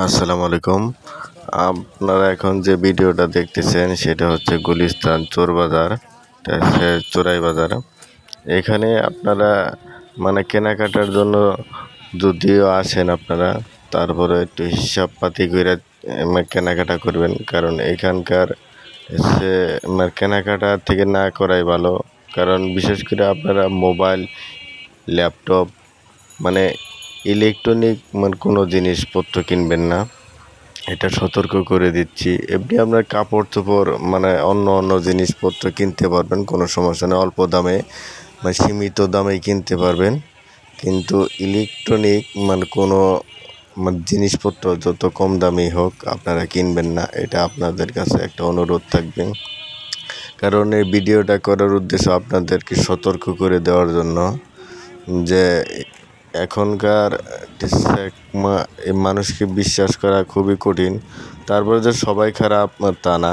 আসসালামু আলাইকুম। আপনারা এখন যে ভিডিওটা দেখতেছেন সেটা হচ্ছে গুলিস্তান চোর বাজার, চোরাই বাজার। এখানে আপনারা কেনাকাটার জন্য যদিও আসেন আপনারা, তারপরে একটু হিসাব পাতি করে কেনাকাটা করবেন, কারণ এখানকার কেনাকাটা থেকে না করাই ভালো। কারণ বিশেষ করে আপনারা মোবাইল, ল্যাপটপ ইলেকট্রনিক কোনো জিনিসপত্র কিনবেন না, এটা সতর্ক করে দিচ্ছি। এমনি আপনার কাপড় চোপড় অন্য জিনিসপত্র কিনতে পারবেন, কোনো সমস্যা নেই, অল্প দামে সীমিত দামে কিনতে পারবেন। কিন্তু ইলেকট্রনিক কোনো জিনিসপত্র যত কম দামি হোক আপনারা কিনবেন না, এটা আপনাদের কাছে একটা অনুরোধ থাকবে। কারণ এই ভিডিওটা করার উদ্দেশ্য আপনাদেরকে সতর্ক করে দেওয়ার জন্য যে এখনকার মানুষকে বিশ্বাস করা খুবই কঠিন। তারপরে যে সবাই খারাপ তা না,